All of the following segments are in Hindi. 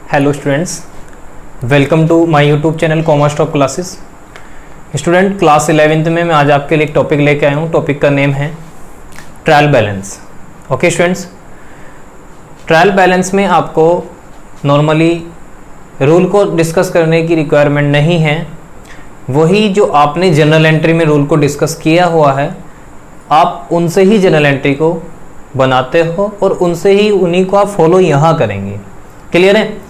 Hello students, welcome to my YouTube channel commerce top classes. Student, class 11th में मैं आज आपके लिए एक टॉपिक लेके आया हूँ। टॉपिक का नेम है trial balance. Okay students, trial balance में आपको नॉर्मली रूल को डिस्कस करने की रिक्वायरमेंट नहीं है। वही जो आपने जनरल एंट्री में रूल को डिस्कस किया हुआ है, आप उनसे ही जनरल एंट्री को बनाते हो और उनसे ही उन्हीं को आप फॉलो यहाँ करेंगे। क्लियर है?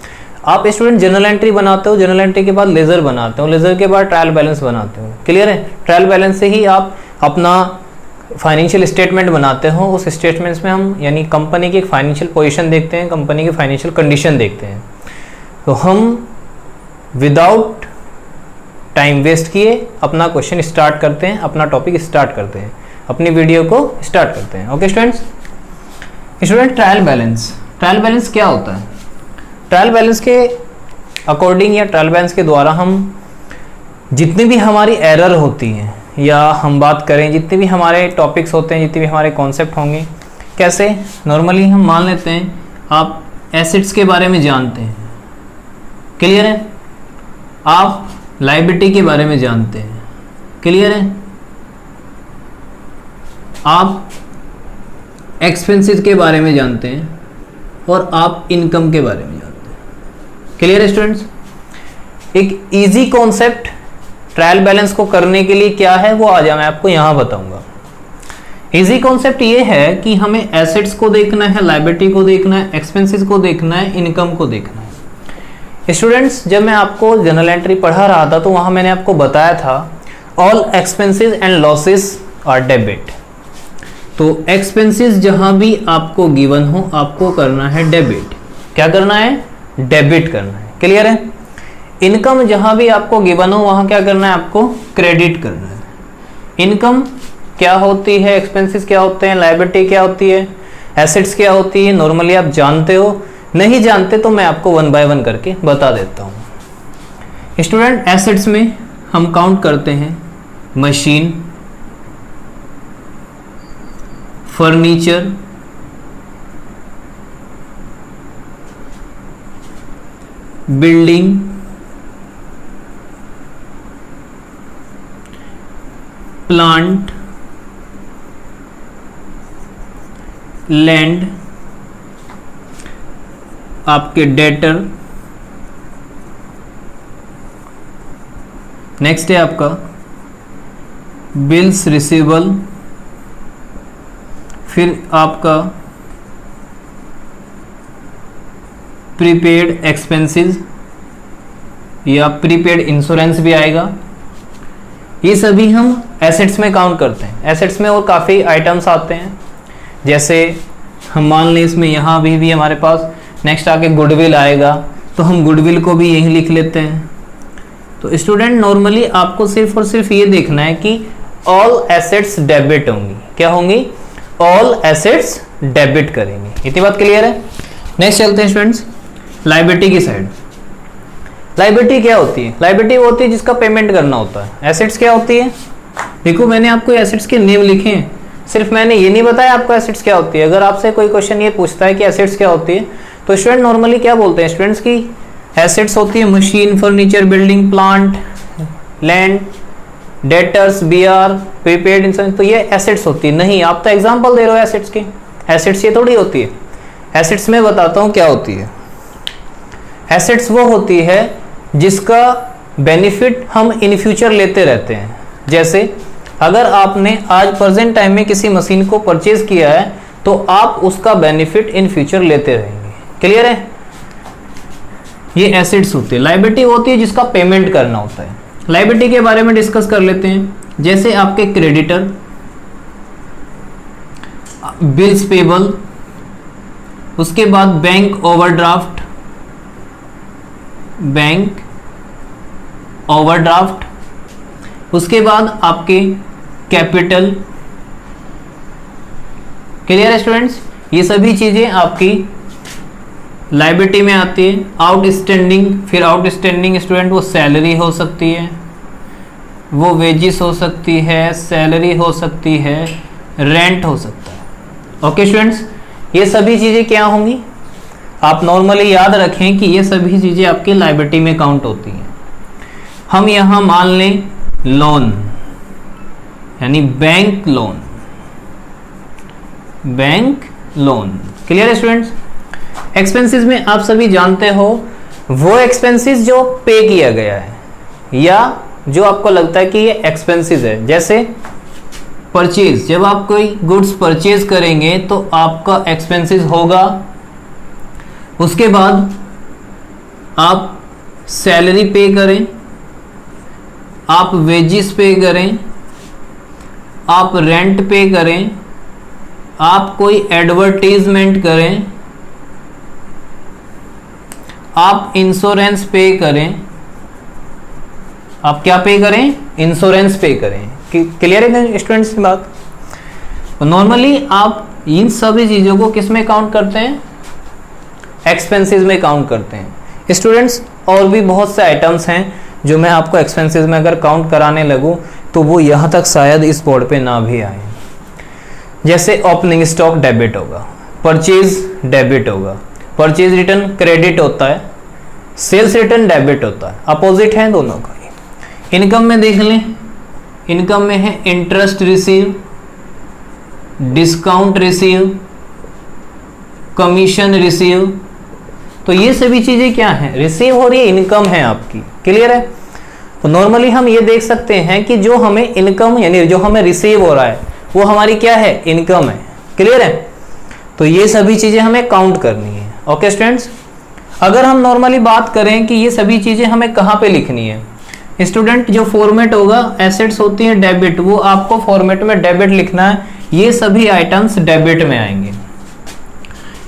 आप स्टूडेंट जनरल एंट्री बनाते हो, जनरल एंट्री के बाद लेजर बनाते हो, लेजर के बाद ट्रायल बैलेंस बनाते हो। क्लियर है? ट्रायल बैलेंस से ही आप अपना फाइनेंशियल स्टेटमेंट बनाते हो। उस स्टेटमेंट्स में हम यानी कंपनी की एक फाइनेंशियल पोजीशन देखते हैं, कंपनी की फाइनेंशियल कंडीशन देखते हैं। तो हम विदाउट टाइम वेस्ट किए अपना क्वेश्चन स्टार्ट करते हैं, अपना टॉपिक स्टार्ट करते हैं, अपनी वीडियो को स्टार्ट करते हैं। ओके स्टूडेंट्स, ट्रायल बैलेंस क्या होता है? ट्रायल बैलेंस के अकॉर्डिंग या ट्रायल बैलेंस के द्वारा हम जितनी भी हमारी एरर होती हैं, या हम बात करें जितने भी हमारे टॉपिक्स होते हैं, जितने भी हमारे कॉन्सेप्ट होंगे, कैसे नॉर्मली हम मान लेते हैं आप एसेट्स के बारे में जानते हैं। क्लियर है? आप लायबिलिटी के बारे में जानते हैं। क्लियर है? आप एक्सपेंसेस के बारे में जानते हैं और आप इनकम के बारे में जानते हैं। क्लियर है स्टूडेंट्स? एक इजी कॉन्सेप्ट ट्रायल बैलेंस को करने के लिए क्या है वो आज मैं आपको यहां बताऊंगा। इजी कॉन्सेप्ट ये है कि हमें एसेट्स को देखना है, लायबिलिटी को देखना है, एक्सपेंसेस को देखना है, इनकम को देखना है। स्टूडेंट्स, जब मैं आपको जनरल एंट्री पढ़ा रहा था तो वहां मैंने आपको बताया था all expenses and losses are debit. तो एक्सपेंसेस जहां भी आपको गिवन हो आपको करना है डेबिट। क्या करना है? डेबिट करना है। क्लियर है? इनकम जहां भी आपको गिवन हो वहां क्या करना है? आपको क्रेडिट करना है। इनकम क्या होती है, एक्सपेंसेस क्या होते हैं, लायबिलिटी क्या होती है, एसेट्स क्या होती है, नॉर्मली आप जानते हो। नहीं जानते तो मैं आपको 1 बाय 1 करके बता देता हूं। स्टूडेंट, एसेट्स में हम काउंट करते हैं machine, furniture, building, plant, land, आपके डेटर। नेक्स्ट है आपका बिल्स रिसीवेबल, फिर आपका प्रीपेड एक्सपेंसेस या प्रीपेड इंश्योरेंस भी आएगा। ये सभी हम एसेट्स में काउंट करते हैं। एसेट्स में और काफ़ी आइटम्स आते हैं, जैसे हम मान लें इसमें यहाँ भी हमारे पास नेक्स्ट आके गुडविल आएगा, तो हम गुडविल को भी यहीं लिख लेते हैं। तो स्टूडेंट, नॉर्मली आपको सिर्फ और सिर्फ ये देखना है कि ऑल एसेट्स डेबिट होंगी। क्या होंगी? ऑल एसेट्स डेबिट करेंगे। इतनी बात क्लियर है? नेक्स्ट चलते हैं स्टूडेंट्स लायबिलिटी की साइड। लायबिलिटी क्या होती है? लायबिलिटी वो होती है जिसका पेमेंट करना होता है। एसेट्स क्या होती है? देखो, मैंने आपको एसेट्स के नेम लिखे हैं, सिर्फ मैंने ये नहीं बताया आपको एसेट्स क्या होती है। अगर आपसे कोई क्वेश्चन ये पूछता है कि एसेट्स क्या होती है, तो स्टूडेंट नॉर्मली क्या बोलते हैं स्टूडेंट्स की एसेट्स होती है machine, furniture, building, plant, land, debtors, BR, prepaid insurance. तो ये एसेट्स होती है। नहीं, आप तो एग्जांपल दे रहे हो एसेट्स की। एसेट्स ये थोड़ी होती है। एसेट्स में बताता हूँ क्या होती है। एसेट्स वो होती है जिसका बेनिफिट हम इन फ्यूचर लेते रहते हैं। जैसे अगर आपने आज प्रेजेंट टाइम में किसी मशीन को परचेज किया है तो आप उसका बेनिफिट इन फ्यूचर लेते रहेंगे। क्लियर है? ये एसेट्स होती है। लायबिलिटी होती है जिसका पेमेंट करना होता है। लायबिलिटी के बारे में डिस्कस कर लेते हैं। जैसे आपके क्रेडिटर, बिल्स पेबल, उसके बाद बैंक ओवरड्राफ्ट, उसके बाद आपके कैपिटल। क्लियर है स्टूडेंट्स? ये सभी चीजें आपकी लायबिलिटी में आती है। आउटस्टैंडिंग, फिर आउटस्टैंडिंग स्टूडेंट वो सैलरी हो सकती है, वो वेजिस हो सकती है, सैलरी हो सकती है, रेंट हो सकता है। ओके स्टूडेंट्स, ये सभी चीजें क्या होंगी? आप नॉर्मली याद रखें कि ये सभी चीजें आपकी लायबिलिटी में काउंट होती हैं। हम यहां मान लें लोन, यानी bank loan, bank loan. Clear है स्टूडेंट्स? एक्सपेंसेस में आप सभी जानते हो वो एक्सपेंसेस जो पे किया गया है या जो आपको लगता है कि ये एक्सपेंसेस है, जैसे परचेज, जब आप कोई गुड्स परचेज करेंगे तो आपका एक्सपेंसेस होगा। उसके बाद आप सैलरी पे करें, आप वेजेस पे करें, आप रेंट पे करें, आप कोई एडवर्टीजमेंट करें, आप इंश्योरेंस पे करें, आप क्या पे करें? इंश्योरेंस पे करें। क्लियर है स्टूडेंट्स की बात? नॉर्मली आप इन सभी चीजों को किस में काउंट करते हैं? एक्सपेंसेस में काउंट करते हैं। स्टूडेंट्स और भी बहुत से आइटम्स हैं जो मैं आपको एक्सपेंसेस में अगर काउंट कराने लगूं तो वो यहां तक शायद इस बोर्ड पे ना भी आए। जैसे ओपनिंग स्टॉक डेबिट होगा, परचेज डेबिट होगा, परचेज रिटर्न क्रेडिट होता है, सेल्स रिटर्न डेबिट होता है, अपोजिट है दोनों का। इनकम में देख लें, इनकम में है interest receive, discount receive, commission receive. तो ये सभी चीजें क्या हैं? रिसीव हो रही है, इनकम है आपकी। क्लियर है? तो नॉर्मली हम ये देख सकते हैं कि जो हमें इनकम यानी जो हमें रिसीव हो रहा है वो हमारी क्या है? इनकम है। क्लियर है? तो ये सभी चीजें हमें काउंट करनी है। ओके स्टूडेंट्स, अगर हम नॉर्मली बात करें कि ये सभी चीजें हमें कहां पे लिखनी है, स्टूडेंट जो फॉर्मेट होगा, एसेट्स होती है डेबिट, वो आपको फॉर्मेट में डेबिट लिखना है। ये सभी आइटम्स डेबिट में आएंगे।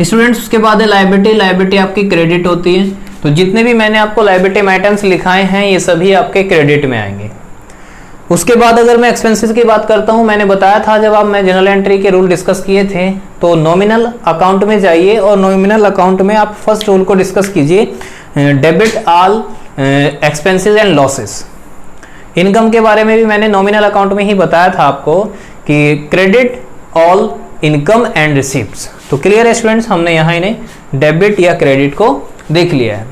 स्टूडेंट्स उसके बाद है लायबिलिटी, लायबिलिटी आपकी क्रेडिट होती है। तो जितने भी मैंने आपको लायबिलिटी आइटम्स लिखाए हैं ये सभी आपके क्रेडिट में आएंगे। उसके बाद अगर मैं एक्सपेंसेस की बात करता हूं, मैंने बताया था जब आप मैं जनरल एंट्री के रूल डिस्कस किए थे तो नॉमिनल अकाउंट में जाइए और नॉमिनल अकाउंट में आप फर्स्ट रूल को डिस्कस कीजिए, debit all expenses and losses. Income के बारे में भी मैंने नॉमिनल अकाउंट में ही बताया था आपको कि credit all income and receipts. तो क्लियर है स्टूडेंट्स, हमने यहाँ इन्हें डेबिट या क्रेडिट को देख लिया है।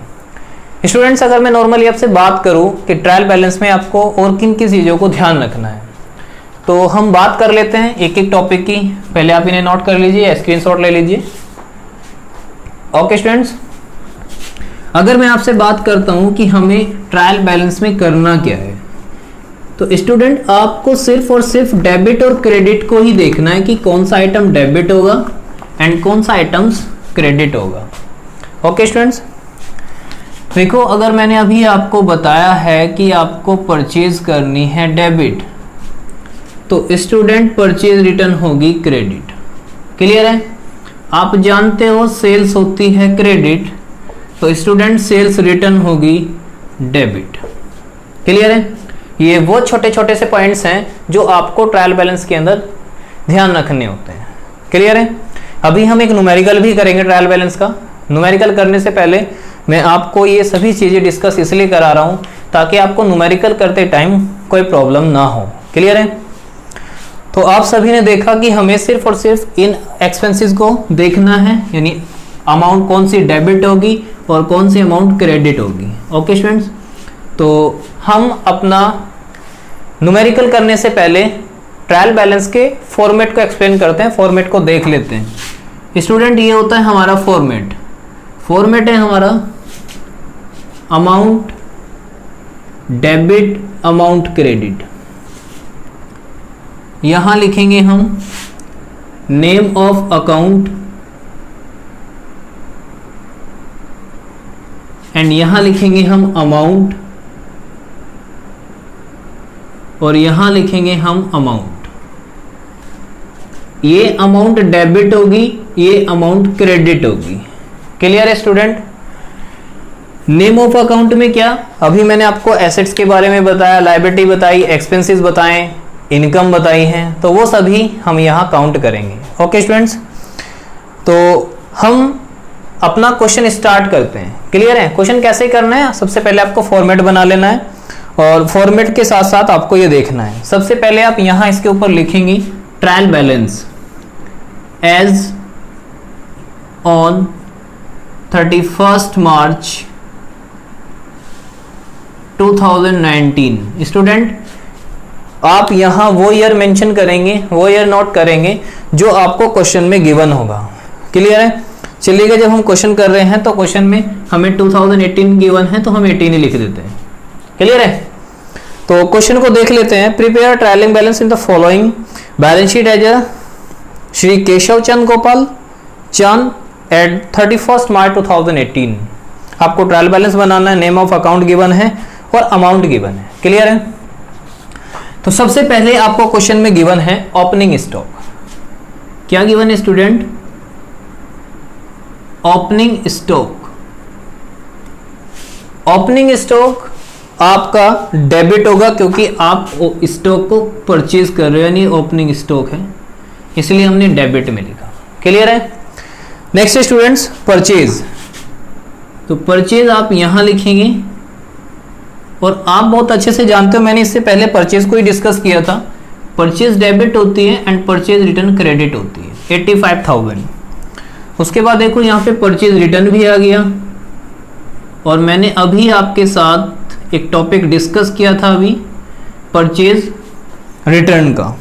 स्टूडेंट्स अगर मैं नॉर्मली आपसे बात करूं कि ट्रायल बैलेंस में आपको और किन किन चीज़ों को ध्यान रखना है, तो हम बात कर लेते हैं एक एक टॉपिक की। पहले आप इन्हें नोट कर लीजिए, स्क्रीनशॉट ले लीजिए। ओके स्टूडेंट्स, अगर मैं आपसे बात करता हूं कि हमें ट्रायल बैलेंस में करना क्या है, तो स्टूडेंट आपको सिर्फ और सिर्फ डेबिट और क्रेडिट को ही देखना है कि कौन सा आइटम डेबिट होगा एंड कौन सा आइटम्स क्रेडिट होगा। ओके स्टूडेंट्स, देखो अगर मैंने अभी आपको बताया है कि आपको परचेज करनी है डेबिट, तो स्टूडेंट परचेज रिटर्न होगी क्रेडिट। क्लियर है? आप जानते हो सेल्स होती है क्रेडिट, तो स्टूडेंट सेल्स रिटर्न होगी डेबिट। क्लियर है? ये वो छोटे छोटे से पॉइंट्स हैं जो आपको ट्रायल बैलेंस के अंदर ध्यान रखने होते हैं। क्लियर है? अभी हम एक न्यूमेरिकल भी करेंगे ट्रायल बैलेंस का। न्यूमेरिकल करने से पहले मैं आपको ये सभी चीज़ें डिस्कस इसलिए करा रहा हूँ ताकि आपको न्यूमेरिकल करते टाइम कोई प्रॉब्लम ना हो। क्लियर है? तो आप सभी ने देखा कि हमें सिर्फ और सिर्फ इन एक्सपेंसेस को देखना है, यानी अमाउंट कौन सी डेबिट होगी और कौन सी अमाउंट क्रेडिट होगी। ओके स्टूडेंट्स, तो हम अपना न्यूमेरिकल करने से पहले ट्रायल बैलेंस के फॉर्मेट को एक्सप्लेन करते हैं, फॉर्मेट को देख लेते हैं। स्टूडेंट ये होता है हमारा फॉर्मेट, फॉर्मेट है हमारा अमाउंट डेबिट, अमाउंट क्रेडिट। यहां लिखेंगे हम नेम ऑफ अकाउंट एंड यहां लिखेंगे हम अमाउंट और यहां लिखेंगे हम अमाउंट। ये अमाउंट डेबिट होगी, ये अमाउंट क्रेडिट होगी। क्लियर है स्टूडेंट? नेम ऑफ अकाउंट में क्या, अभी मैंने आपको एसेट्स के बारे में बताया, लायबिलिटी बताई, एक्सपेंसेस बताएं, इनकम बताई हैं, तो वो सभी हम यहां काउंट करेंगे। ओके स्टूडेंट्स, तो हम अपना क्वेश्चन स्टार्ट करते हैं। क्लियर है? क्वेश्चन कैसे करना है, सबसे पहले आपको फॉर्मेट बना लेना है और फॉर्मेट के साथ साथ आपको ये देखना है। सबसे पहले आप यहां इसके ऊपर लिखेंगे trial balance as on 31 March 2019। Student आप यहां वो ईयर मेंशन करेंगे, वो ईयर नोट करेंगे जो आपको क्वेश्चन में गिवन होगा। क्लियर है? चलिएगा, जब हम क्वेश्चन कर रहे हैं तो क्वेश्चन में हमें 2018 गिवन है तो हम 18 ही लिख देते हैं। क्लियर है? तो क्वेश्चन को देख लेते हैं। Prepare trialing balance in the following balance sheet as a Shri Keshav Chand Gopal Chand at 31 March 2018। आपको ट्रायल बैलेंस बनाना है, नेम ऑफ अकाउंट गिवन है और अमाउंट गिवन है। क्लियर है? तो सबसे पहले आपको क्वेश्चन में गिवन है ओपनिंग स्टॉक। क्या गिवन है student? Opening stock. Opening stock आपका डेबिट होगा क्योंकि आप स्टॉक को परचेज कर रहे हो, यानी ओपनिंग स्टॉक है, इसलिए हमने डेबिट में लिखा। क्लियर है? Next students, purchase. तो परचेज आप यहां लिखेंगे और आप बहुत अच्छे से जानते हो, मैंने इससे पहले परचेज को ही डिस्कस किया था। परचेज डेबिट होती है एंड परचेज रिटर्न क्रेडिट होती है, 85,000। उसके बाद देखो यहाँ पे परचेज रिटर्न भी आ गया और मैंने अभी आपके साथ एक टॉपिक डिस्कस किया था अभी परचेज रिटर्न का,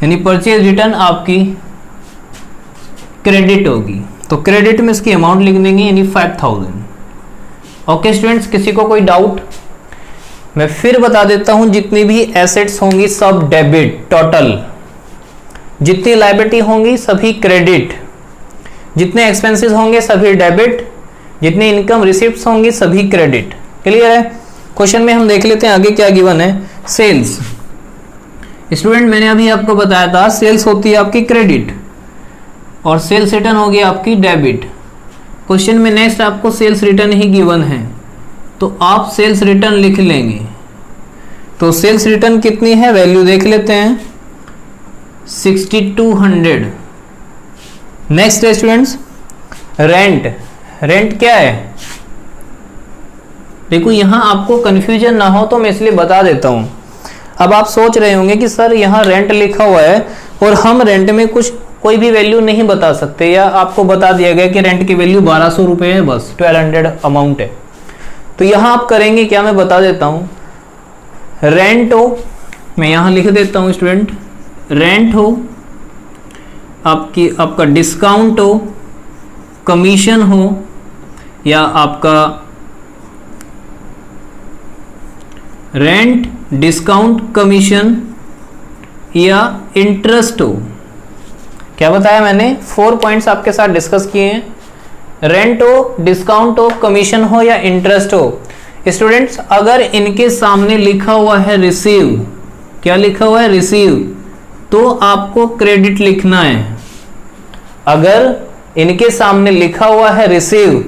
यानी परचेज रिटर्न आपकी क्रेडिट होगी, तो क्रेडिट में इसकी अमाउंट लिख देंगे यानी 5,000। ओके स्टूडेंट्स, किसी को कोई डाउट? मैं फिर बता देता हूं, जितनी भी एसेट्स होंगी सब डेबिट टोटल, जितनी लायबिलिटी होंगी सभी क्रेडिट, जितने एक्सपेंसेस होंगे सभी डेबिट, जितनी इनकम रिसिप्ट्स होंगी सभी क्रेडिट। क्लियर है? क्वेश्चन में हम देख लेते हैं आगे क्या गिवन है। सेल्स। स्टूडेंट मैंने अभी आपको बताया था सेल्स होती है आपकी क्रेडिट और सेल्स रिटर्न होगी आपकी डेबिट। क्वेश्चन में नेक्स्ट आपको सेल्स रिटर्न ही गिवन है तो आप सेल्स रिटर्न लिख लेंगे। तो सेल्स रिटर्न कितनी है, वैल्यू देख लेते हैं, 6200। नेक्स्ट है स्टूडेंट्स रेंट। रेंट क्या है? देखो यहां आपको कंफ्यूजन ना हो तो मैं इसलिए बता देता हूं। अब आप सोच रहे होंगे कि सर यहां रेंट लिखा हुआ है और हम रेंट में कुछ कोई भी वैल्यू नहीं बता सकते, या आपको बता दिया गया कि रेंट की वैल्यू 1200 रुपये है, बस 1200 अमाउंट है। तो यहां आप करेंगे क्या, मैं बता देता हूं। रेंट हो, मैं यहां लिख देता हूं स्टूडेंट, रेंट हो, आपका डिस्काउंट हो, कमीशन हो, या आपका रेंट डिस्काउंट कमीशन या इंटरेस्ट हो। क्या बताया मैंने? 4 पॉइंट्स आपके साथ डिस्कस किए हैं। रेंट हो, डिस्काउंट हो, कमीशन हो या इंटरेस्ट हो। स्टूडेंट्स अगर इनके सामने लिखा हुआ है रिसीव, क्या लिखा हुआ है? रिसीव, तो आपको क्रेडिट लिखना है। अगर इनके सामने लिखा हुआ है रिसीव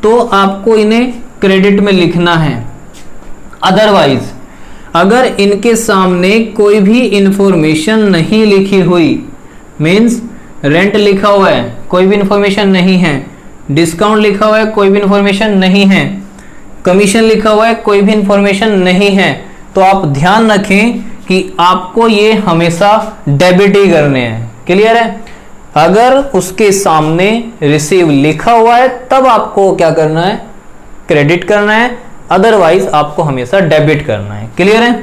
तो आपको इन्हें क्रेडिट में लिखना है। अदरवाइज अगर इनके सामने कोई भी इंफॉर्मेशन नहीं लिखी हुई, मीन्स रेंट लिखा हुआ है कोई भी इंफॉर्मेशन नहीं है, डिस्काउंट लिखा हुआ है कोई भी इंफॉर्मेशन नहीं है, कमीशन लिखा हुआ है कोई भी इंफॉर्मेशन नहीं है, तो आप ध्यान रखें कि आपको ये हमेशा डेबिट ही करने हैं। क्लियर है? अगर उसके सामने रिसीव लिखा हुआ है तब आपको क्या करना है? क्रेडिट करना है, अदरवाइज आपको हमेशा डेबिट करना है। क्लियर है?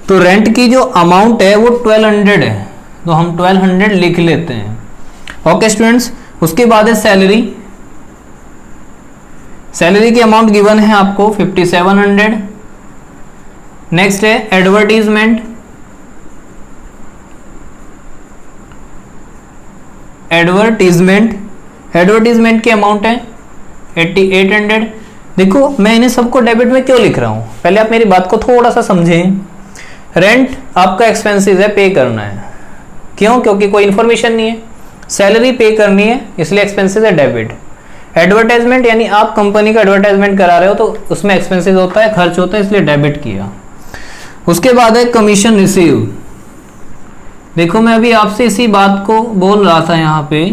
तो रेंट की जो अमाउंट है वो 1200 है, तो हम 1200 लिख लेते हैं। ओके स्टूडेंट्स, उसके बाद है सैलरी। सैलरी की अमाउंट गिवन है आपको 5700। नेक्स्ट है एडवर्टीजमेंट। एडवर्टीजमेंट की अमाउंट है 8800। देखो मैं इन्हें सबको डेबिट में क्यों लिख रहा हूं, पहले आप मेरी बात को थोड़ा सा समझें। रेंट आपका एक्सपेंसेस है, पे करना है, क्यों? क्योंकि कोई इंफॉर्मेशन नहीं है। सैलरी पे करनी है इसलिए एक्सपेंसेस है डेबिट। एडवर्टाइजमेंट यानी आप कंपनी का एडवर्टाइजमेंट करा रहे हो तो उसमें एक्सपेंसेस होता है, खर्च होता है, इसलिए डेबिट किया। उसके बाद है कमीशन रिसीव। देखो मैं अभी आपसे इसी बात को बोल रहा था यहाँ पे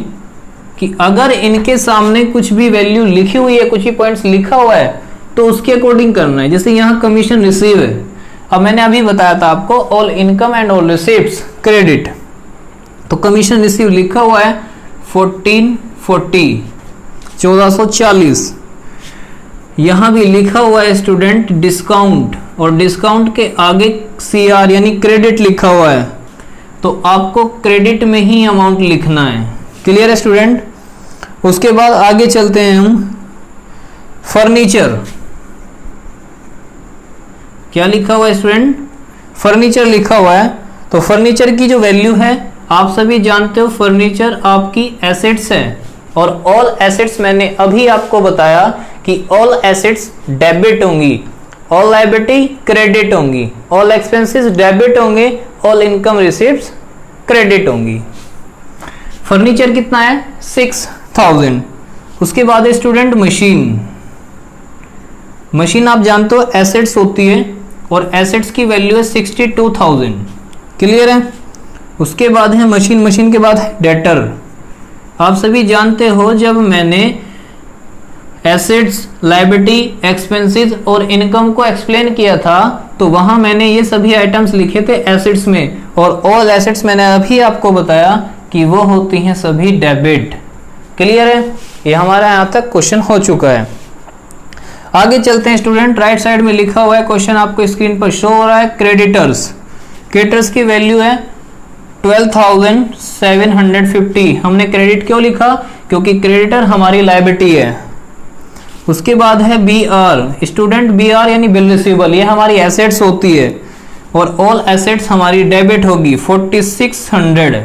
कि अगर इनके सामने कुछ भी वैल्यू लिखी हुई है, कुछ ही पॉइंट्स लिखा हुआ है, तो उसके अकॉर्डिंग करना है। जैसे यहाँ कमीशन रिसीव है, अब मैंने अभी बताया था आपको all income and all receipts credit, तो कमीशन रिसीव लिखा हुआ है 1440, 1440। यहां भी लिखा हुआ है स्टूडेंट डिस्काउंट, और डिस्काउंट के आगे CR यानी क्रेडिट लिखा हुआ है, तो आपको क्रेडिट में ही अमाउंट लिखना है। क्लियर है स्टूडेंट? उसके बाद आगे चलते हैं हम। फर्नीचर, क्या लिखा हुआ है स्टूडेंट? फर्नीचर लिखा हुआ है। तो फर्नीचर की जो वैल्यू है आप सभी जानते हो, फर्नीचर आपकी एसेट्स है, और ऑल एसेट्स मैंने अभी आपको बताया कि ऑल एसेट्स डेबिट होंगी, ऑल लायबिलिटी क्रेडिट होंगी, ऑल एक्सपेंसेस डेबिट होंगे, ऑल इनकम रिसीव्स क्रेडिट होंगी। फर्नीचर कितना है? 6000। उसके बाद है स्टूडेंट मशीन। मशीन आप जानते हो एसेट्स होती है, और एसेट्स की वैल्यू है 62,000। क्लियर है? उसके बाद है मशीन, मशीन के बाद है डेटर। आप सभी जानते हो जब मैंने एसेट्स, लायबिलिटी, एक्सपेंसेस और इनकम को एक्सप्लेन किया था तो वहां मैंने ये सभी आइटम्स लिखे थे एसेट्स में, और ऑल एसेट्स मैंने अभी आपको बताया कि वो होती हैं सभी डेबिट। क्लियर है? ये हमारा यहां तक क्वेश्चन हो चुका है। आगे चलते हैं स्टूडेंट। राइट साइड में लिखा हुआ है क्वेश्चन, आपको स्क्रीन पर शो हो रहा है। क्रेडिटर्स, क्रेडिटर्स की वैल्यू है 12,750। हमने क्रेडिट क्यों लिखा? क्योंकि क्रेडिटर हमारी लायबिलिटी है। उसके बाद है BR, स्टूडेंट BR यानी बिल रिसीवेबल, ये हमारी एसेट्स होती है, और ऑल एसेट्स हमारी डेबिट होगी 4600।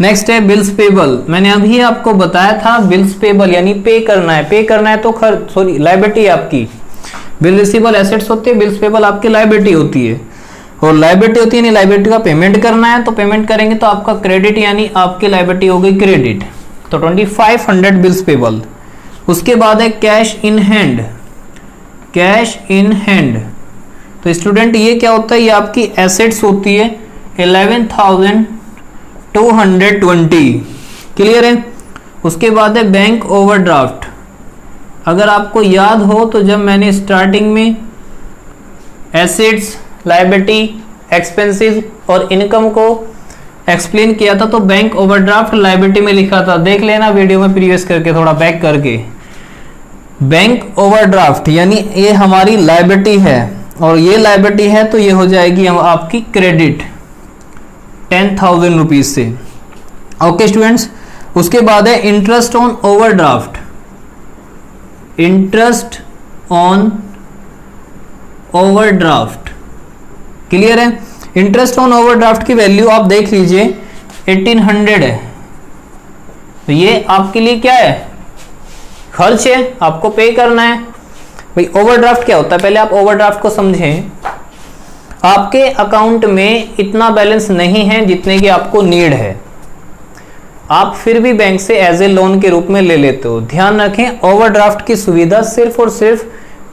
नेक्स्ट है बिल्स पेबल। मैंने अभी आपको बताया था बिल्स पेबल यानी पे करना है, पे करना है तो सॉरी लायबिलिटी है आपकी। बिल रिसीवेबल एसेट्स होती है, बिल्स पेबल आपकी लायबिलिटी होती है, और लायबिलिटी होती है यानी लायबिलिटी का पेमेंट करना है, तो पेमेंट करेंगे तो आपका क्रेडिट यानी आपकी लायबिलिटी हो गई क्रेडिट, तो 2500 बिल्स पेबल। उसके बाद है cash in hand, cash in hand. तो स्टूडेंट ये क्या होता है? ये आपकी एसेट्स होती है 11,220। क्लियर है? उसके बाद है बैंक ओवरड्राफ्ट। अगर आपको याद हो तो जब मैंने स्टार्टिंग में एसेट्स, लायबिलिटी, एक्सपेंसेस और इनकम को एक्सप्लेन किया था तो बैंक ओवरड्राफ्ट लायबिलिटी में लिखा था, देख लेना वीडियो में प्रीवियस करके, थोड़ा बैक करके। बैंक ओवरड्राफ्ट यानी ये हमारी लायबिलिटी है, और ये लायबिलिटी है तो ये हो जाएगी हम आपकी क्रेडिट 10,000 रुपीज से। Okay students. उसके बाद है interest on overdraft, interest on overdraft. Clear है? इंटरेस्ट ऑन ओवरड्राफ्ट की वैल्यू आप देख लीजिए 1800 है, तो ये आपके लिए क्या है? खर्च है, आपको पे करना है। भाई ओवरड्राफ्ट क्या होता है? पहले आप ओवरड्राफ्ट को समझें। आपके अकाउंट में इतना बैलेंस नहीं है जितने की आपको नीड है, आप फिर भी बैंक से एज ए लोन के रूप में ले लेते हो। ध्यान रखें, ओवरड्राफ्ट की सुविधा सिर्फ और सिर्फ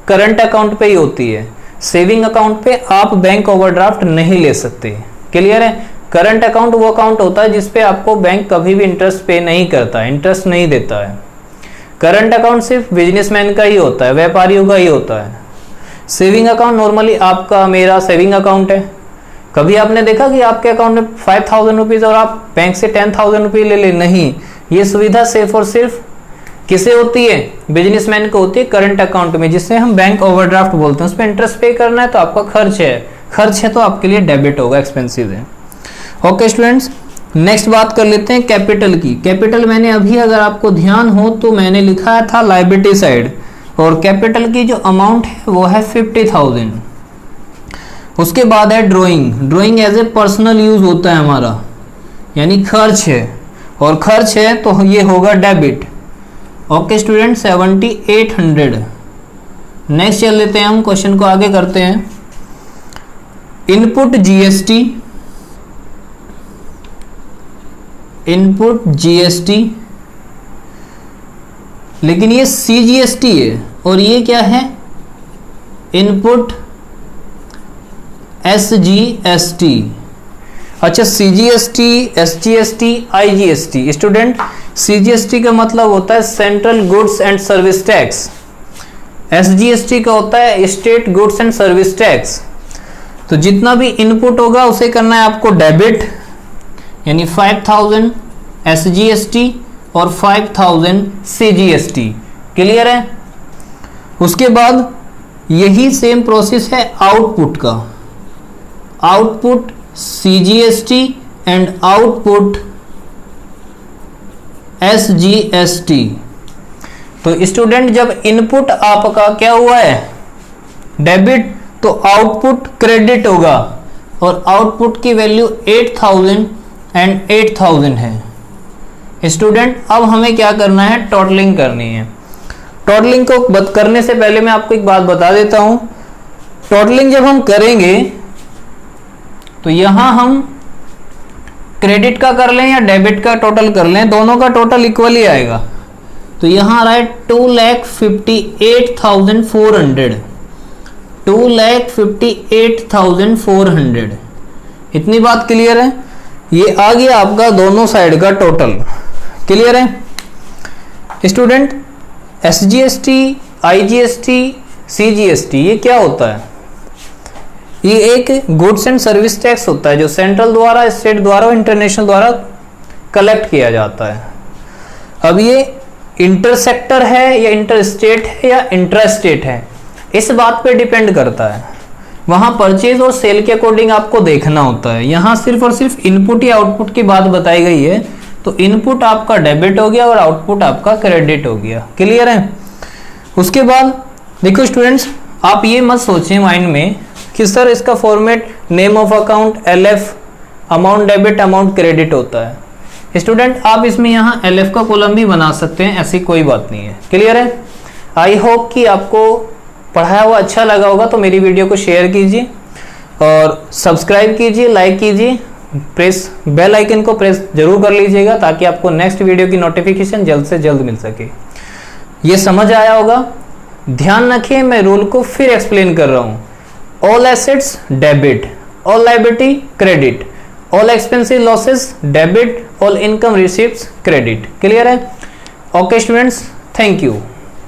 करंट अकाउंट पे ही होती है, सेविंग अकाउंट पे आप बैंक ओवरड्राफ्ट नहीं ले सकते। क्लियर है? करंट अकाउंट वो अकाउंट होता है जिसपे आपको बैंक कभी भी इंटरेस्ट पे नहीं करता, इंटरेस्ट नहीं देता है। करंट अकाउंट सिर्फ बिजनेसमैन का ही होता है, व्यापारियों का ही होता है। सेविंग अकाउंट नॉर्मली आपका मेरा सेविंग अकाउंट है। कभी आपने देखा कि आपके अकाउंट में 5,000 रुपीज और आप बैंक से 10,000 रुपीज ले ले? नहीं, ये सुविधा सिर्फ और सिर्फ किसे होती है? बिजनेसमैन को होती है करंट अकाउंट में, जिससे हम बैंक ओवरड्राफ्ट बोलते हैं। उस पर इंटरेस्ट पे करना है तो आपका खर्च है, खर्च है तो आपके लिए डेबिट होगा, एक्सपेंसिव है। ओके स्टूडेंट्स, नेक्स्ट बात कर लेते हैं कैपिटल की। कैपिटल मैंने अभी अगर आपको ध्यान हो तो मैंने लिखा था लायबिलिटी साइड, और कैपिटल की जो अमाउंट है वो है 50,000। उसके बाद है drawing. Drawing as a personal use होता है हमारा, यानी खर्च है, और खर्च है तो ये होगा डेबिट। Okay student, 7800। नेक्स्ट चल लेते हैं हम, क्वेश्चन को आगे करते हैं। इनपुट जीएसटी, इनपुट जीएसटी, लेकिन ये सीजीएसटी है, और ये क्या है? Input SGST. अच्छा, CGST, SGST, IGST. Student, CGST का मतलब होता है central goods and service tax, SGST का होता है state goods and service tax. तो जितना भी इनपुट होगा उसे करना है आपको डेबिट, यानी 5000 एसजीएसटी, और 5000 CGST। क्लियर है? उसके बाद यही सेम प्रोसेस है आउटपुट का, output CGST and output SGST। तो स्टूडेंट जब इनपुट आपका क्या हुआ है डेबिट, तो आउटपुट क्रेडिट होगा और आउटपुट की वैल्यू 8000 एंड 8000 है। स्टूडेंट अब हमें क्या करना है, टोटलिंग करनी है। टोटलिंग को करने से पहले मैं आपको एक बात बता देता हूं। टोटलिंग जब हम करेंगे तो यहां हम क्रेडिट का कर लें या डेबिट का टोटल कर लें, दोनों का टोटल इक्वल ही आएगा। तो यहां आ रहा है 2,58,400, 2,58,400। इतनी बात क्लियर है? ये आ गया आपका दोनों साइड का टोटल। क्लियर है स्टूडेंट? SGST, IGST, CGST ये क्या होता है? ये एक गुड्स एंड सर्विस टैक्स होता है जो सेंट्रल द्वारा, स्टेट द्वारा और इंटरनेशनल द्वारा कलेक्ट किया जाता है। अब ये इंटरसेक्टर है या इंटर स्टेट है या इंट्रा स्टेट है, इस बात पे डिपेंड करता है। वहां परचेज और सेल के अकॉर्डिंग आपको देखना होता है। यहां सिर्फ और सिर्फ इनपुट या आउटपुट की बात बताई गई है, तो इनपुट आपका डेबिट हो गया और आउटपुट आपका क्रेडिट हो गया। क्लियर है? उसके बाद देखो स्टूडेंट्स, आप ये मत सोचें माइंड में कि सर इसका format name of account LF, amount debit amount credit होता है। स्टूडेंट आप इसमें यहाँ LF का कॉलम भी बना सकते हैं, ऐसी कोई बात नहीं है। क्लियर है? आई होप कि आपको पढ़ाया हुआ अच्छा लगा होगा। तो मेरी वीडियो को शेयर कीजिए और सब्सक्राइब कीजिए, लाइक कीजिए, प्रेस बेल आइकन को प्रेस जरूर कर लीजिएगा ताकि आपको नेक्स्ट वीडियो की नोटिफिकेशन जल्द से जल्द मिल सके। ये समझ आया होगा? ध्यान रखिए, मैं रूल को फिर एक्सप्लेन कर रहा हूँ। All assets debit, all liability credit, all expensive losses debit, all income receives credit. Clear है? Okay students, thank you.